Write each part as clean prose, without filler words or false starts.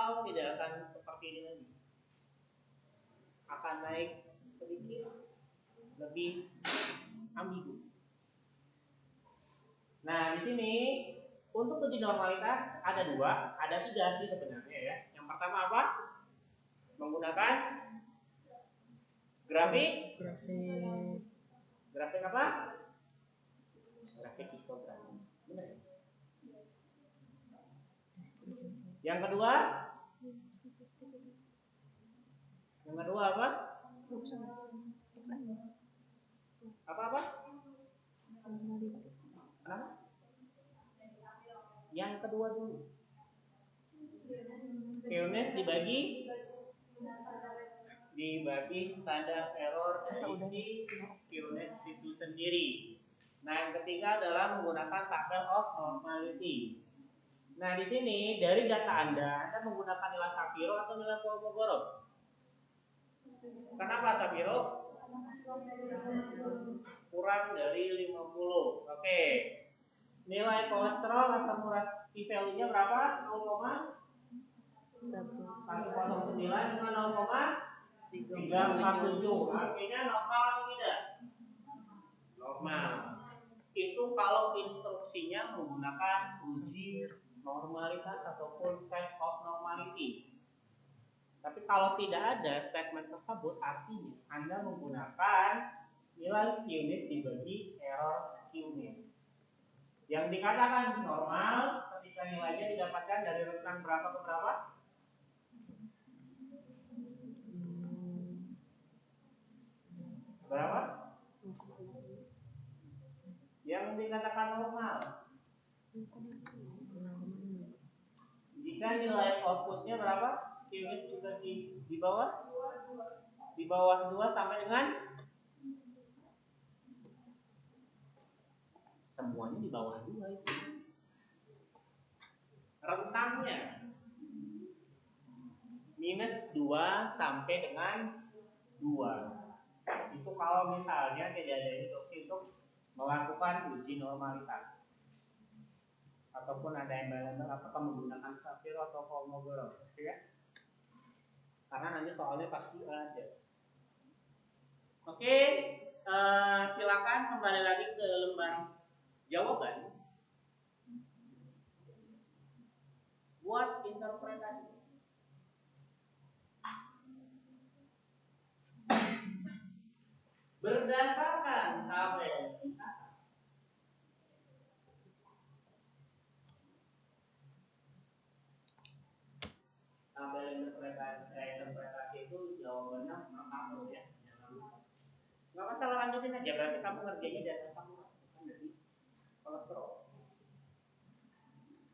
atau tidak akan seperti ini lagi? Akan naik sedikit lebih ambigu. Nah, di sini untuk uji normalitas ada dua, ada tiga sih sebenarnya ya. Yang pertama apa? Menggunakan grafik apa? Grafik histogram. Benar ya? Yang kedua apa? Apa? Kenapa? Yang kedua dulu. Skewness dibagi standar error dari skewness itu sendiri. Nah, yang ketiga adalah menggunakan tabel of normality. Nah, di sini dari data Anda menggunakan nilai Shapiro atau nilai Kolmogorov? Kenapa Shapiro? Kurang dari 50. Oke. Nilai kolesterol asam urat P-value-nya berapa? 1,109 dengan 0,347. Artinya normal atau tidak? Normal. Itu kalau instruksinya menggunakan uji normalitas ataupun test of normality. Tapi kalau tidak ada statement tersebut, artinya Anda menggunakan nilai skewness dibagi error skewness. Yang dikatakan normal ketika nilainya didapatkan dari rentang berapa ke berapa? Berapa? Yang dikatakan normal. Jika nilai outputnya berapa? Skewness juga di bawah? Di bawah 2 sampai dengan? Semuanya di bawah 2 itu. Rentangnya minus 2 sampai dengan 2. Itu kalau misalnya tidak ada instruksi untuk melakukan uji normalitas. Ataupun ada embel-embel apakah menggunakan Shapiro atau Kolmogorov, ya? Karena nanti soalnya pasti ada. Oke, silakan kembali lagi ke lembar jawaban. Buat interpretasi. Berdasarkan tabel di atas, tabel interpretasi itu jawabannya pertama ya. Nggak masalah, lanjutin aja, berarti kamu ngerjainnya data asam urat bukan dari kolesterol.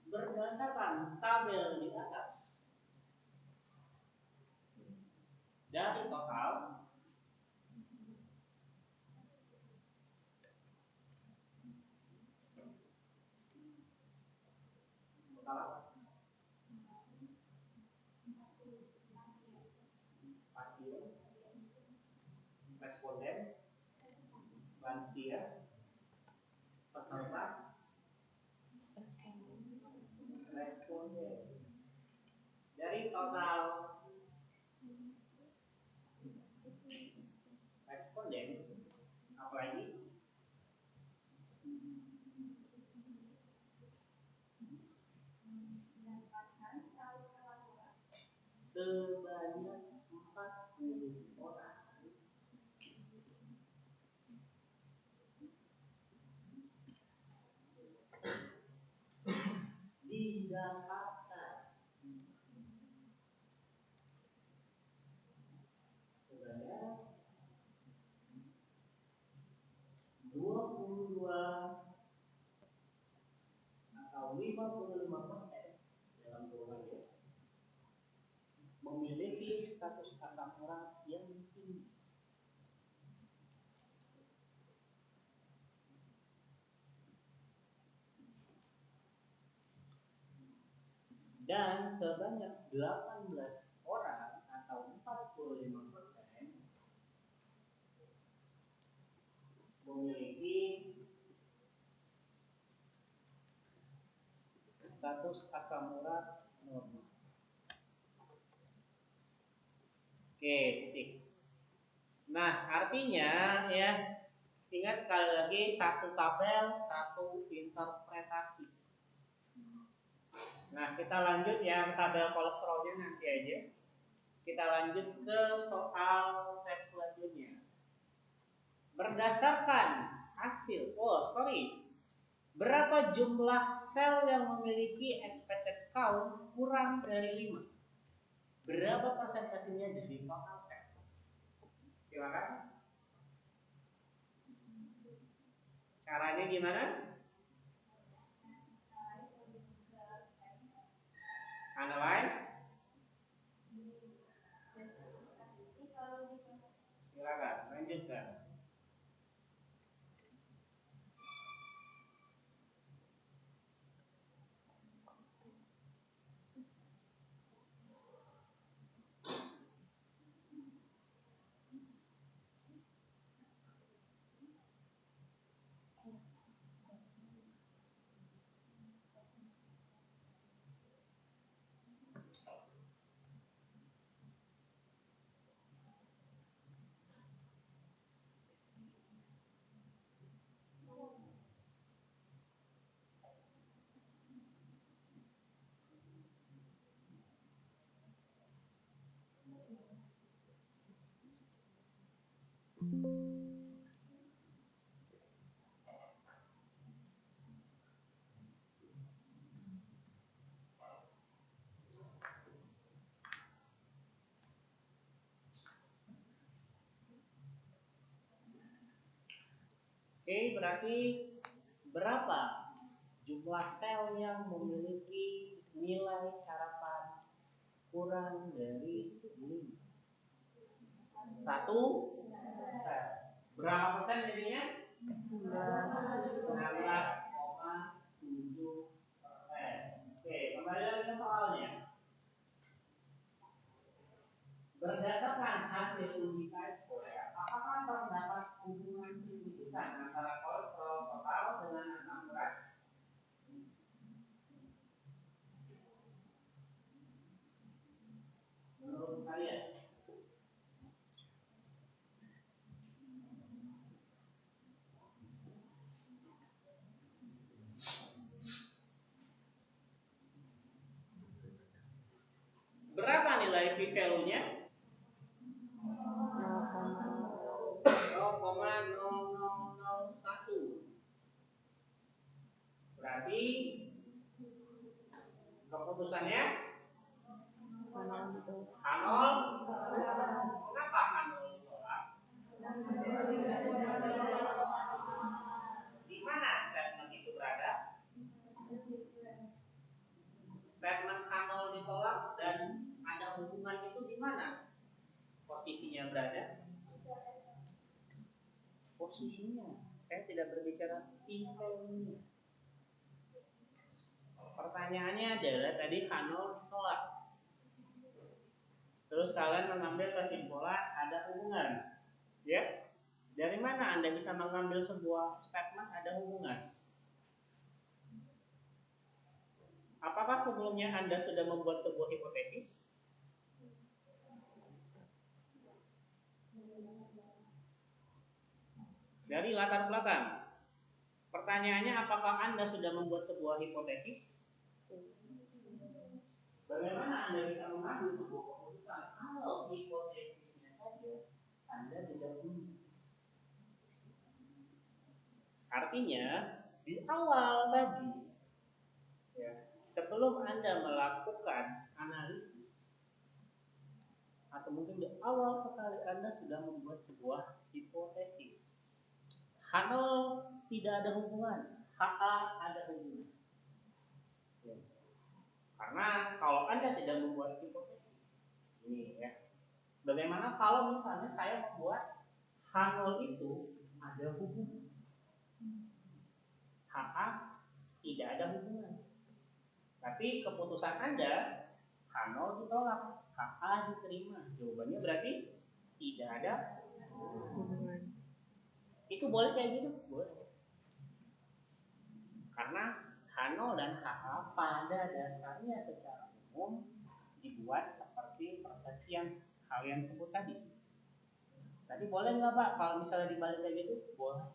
Berdasarkan tabel di atas, dari total pasien, responden, lansia, peserta, responden. Dari total responden, apalagi sebanyak 40 orang didapatkan sebanyak 22 atau 55% dalam golongan ya, memiliki status asam urat yang tinggi. Dan sebanyak 18 orang atau 45% memiliki status asam urat normal. Oke, titik. Nah, artinya ya, ingat sekali lagi satu tabel, satu interpretasi. Nah, kita lanjut yang tabel kolesterolnya nanti aja. Kita lanjut ke soal step selanjutnya. Berdasarkan hasil, berapa jumlah sel yang memiliki expected count kurang dari 5? Berapa persentasenya dari total sel? Silakan. Caranya gimana? Analyze. Silakan, lanjutkan. Oke, berarti berapa jumlah sel yang memiliki nilai harapan kurang dari 5? 1 sel. Berapa persen jadinya? 16,7%. Oke, kembali lagi ke soalnya. Berdasarkan hasil uji Chi-square, apakah terdapat hubungan signifikan antara kolesterol total dengan asam urat? Menurut kalian? Berapa nilai p-value-nya? 0,0001. Berarti keputusannya H0. Mengapa H0 ditolak? Di mana statement itu berada? Statement H0 ditolak dan ada hubungan itu di mana? Posisinya berada? Posisinya. Saya tidak berbicara p-value-nya. Pertanyaannya adalah tadi H0 ditolak. Terus kalian mengambil kesimpulan ada hubungan. Ya? Dari mana Anda bisa mengambil sebuah statement ada hubungan? Apakah sebelumnya Anda sudah membuat sebuah hipotesis? Dari latar belakang. Pertanyaannya, apakah Anda sudah membuat sebuah hipotesis? Bagaimana Anda bisa mengambil sebuah keputusan kalau hipotesisnya saja Anda tidak punya? Artinya, di awal tadi, ya, sebelum Anda melakukan analisis, atau mungkin di awal sekali Anda sudah membuat sebuah hipotesis. H0 tidak ada hubungan, HA ada hubungan. Ya. Karena kalau Anda tidak membuat hipotesis, ini ya, bagaimana kalau misalnya saya membuat H0 itu ada hubungan, HA tidak ada hubungan. Tapi keputusan Anda H0 ditolak, HA diterima. Jawabannya berarti tidak ada hubungan. Itu boleh kayak gitu? Boleh. Karena H0 dan HA pada dasarnya secara umum dibuat seperti persepsian kalian sebut tadi. Tadi boleh nggak Pak kalau misalnya dibalik kayak gitu? Boleh.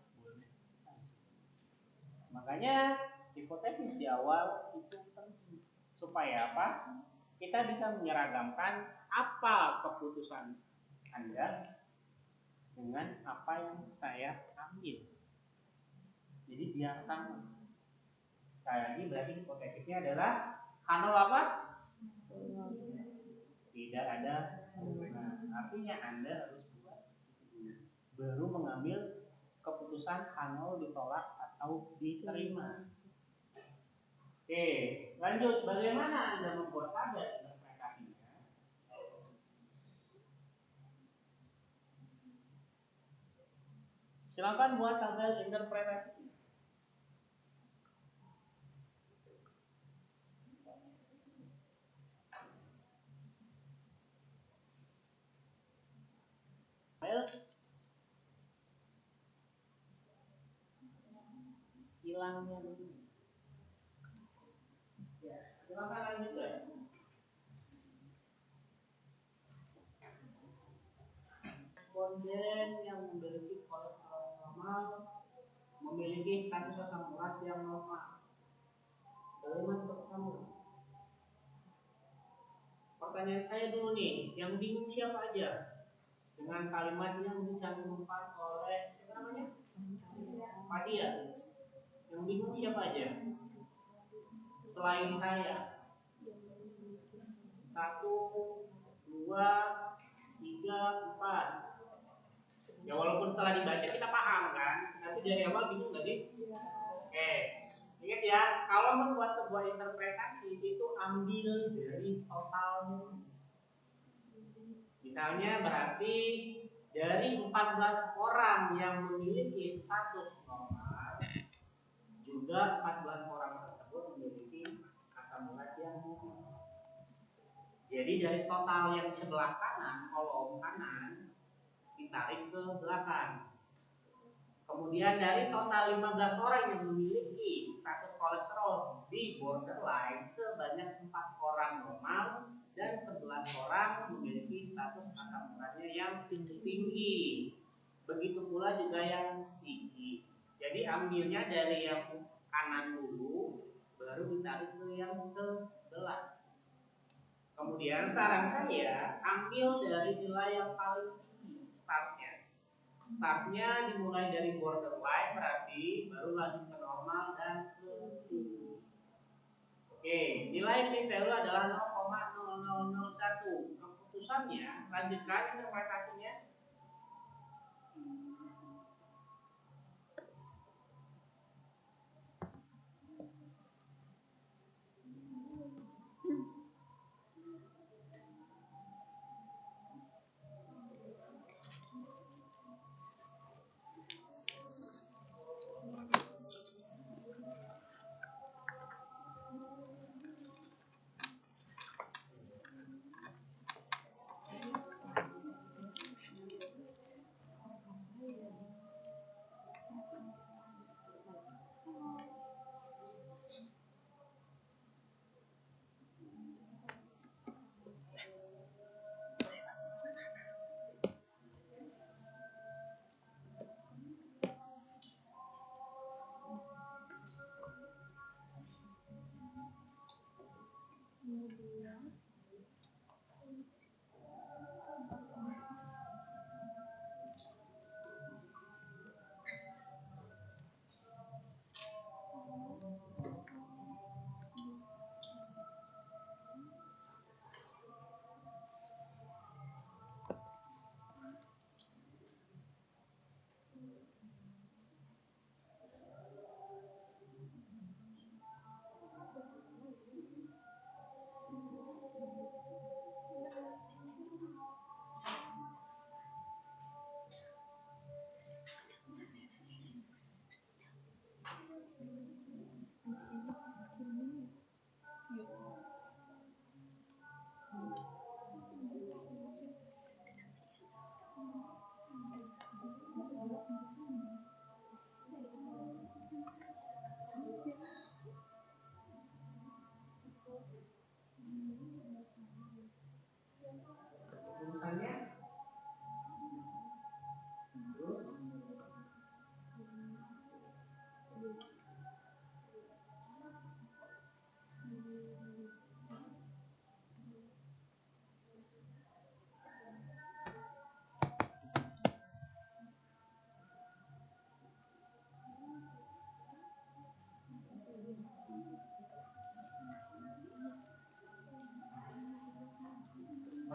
Makanya hipotesis di awal itu penting supaya apa? Kita bisa menyeragamkan apa keputusan Anda dengan apa yang saya ambil. Jadi biar sama. Sekali lagi berarti hipotesisnya adalah Hanol apa? Tidak ada hubungan. Artinya Anda harus buat baru mengambil keputusan Hanol ditolak atau diterima. Oke, lanjut. Bagaimana Anda membuat tabel interpretasinya? Silakan buat tabel interpretasi. Silangnya dulu. Ya, silakan lanjut ya. Responden yang memiliki kolesterol normal memiliki status asam urat yang normal. Kalimat pertama. Pertanyaan saya dulu nih, yang bingung siapa aja dengan kalimat yang dicantumkan oleh siapa namanya? Fadia. Yang bingung siapa aja? Selain saya. 1, 2, 3, 4. Ya walaupun setelah dibaca kita paham kan, tapi dari awal bingung nggak sih? Oke, ingat ya, kalau membuat sebuah interpretasi itu ambil dari totalnya. Misalnya berarti dari 14 orang yang memiliki status normal, juga 14 orang tersebut memiliki asam urat yang normal. Jadi dari total yang sebelah kanan, kolom kanan, ditarik ke belakang. Kemudian dari total 15 orang yang memiliki status kolesterol di borderline, sebanyak 4 orang normal dan 11 orang memiliki status asam uratnya yang tinggi. Begitu pula juga yang tinggi. Jadi ambilnya dari yang kanan dulu, baru ditarik ke yang sebelah. Kemudian saran saya, ambil dari nilai yang paling tinggi startnya. Startnya dimulai dari borderline, berarti baru lanjut ke normal dan ke tinggi. Oke, nilai p-value adalah 0,0001. Keputusannya, lanjutkan interpretasinya.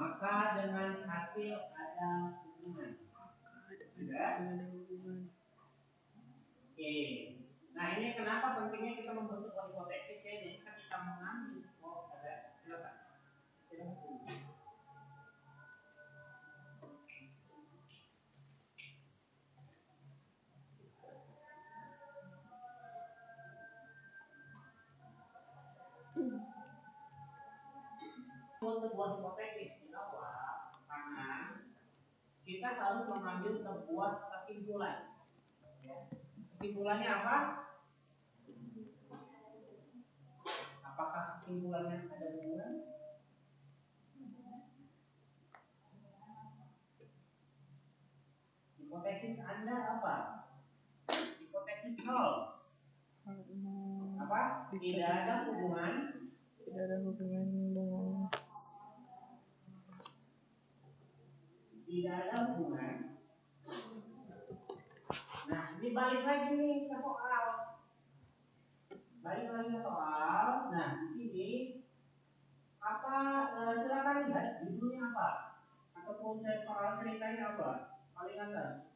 Maka dengan hasil ada hubungan. Sudah? Oke. Nah ini kenapa pentingnya kita membuat sebuah hipotesis ya? Jadi kan kita mengambil sebuah ada silakan. Sebuah hipotesis di awal karena kita harus mengambil sebuah kesimpulan. Ya. Kesimpulannya apa? Apakah kesimpulannya ada hubungan? Hipotesis Anda apa? Hipotesis 0. Apa? Tidak ada hubungan. Tidak ada hubungan dengan. Tidak ada hubungan. Nah, ini balik lagi nih ke soal. Balik lagi ke soal. Nah, di sini apa? Silakan lihat judulnya apa? Ataupun soal ceritanya apa? Paling atas.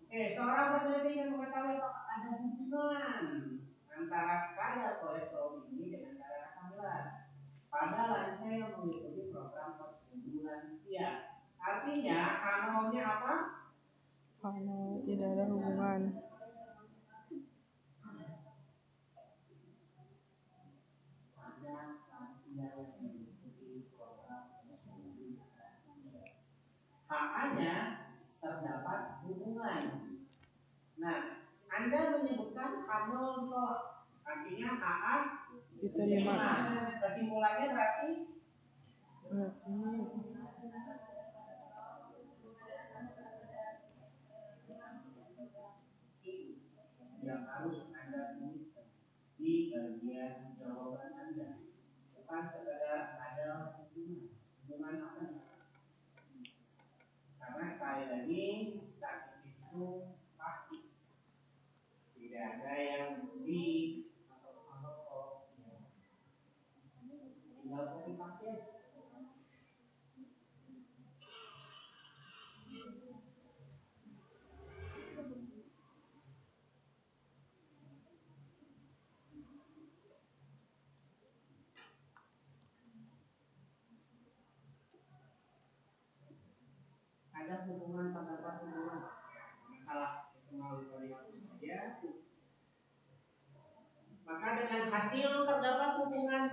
Oke, seorang peneliti yang mengetahui apakah ada hubungan antara kadar kolesterol tinggi dengan kadar asam urat pada lansia yang mengikuti program pertumbuhan usia. Artinya, kanalnya apa? Kalau tidak ada hubungan. Pada lansia yang mengikuti program pertumbuhan usia. HA-nya terdapat hubungan. Nah, Anda menyebutkan amil tolak. Artinya HA Diterima. Kesimpulannya berarti yang harus Anda tuliskan di bagian jawaban Anda, bukan sekedar ada hubungan apa? Karena sekali lagi statistik itu pasti tidak ada yang di atau tinggal copy paste. Ada hubungan terdapat hubungan masalah itu saja. Maka dengan hasil terdapat hubungan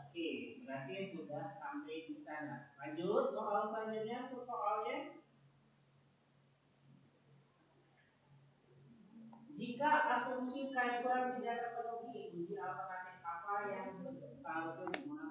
Oke, berarti sudah sampai di sana. Lanjut soal selanjutnya, soalnya jika asumsi K2 tidak terpenuhi, uji alternatif apa yang seharusnya digunakan?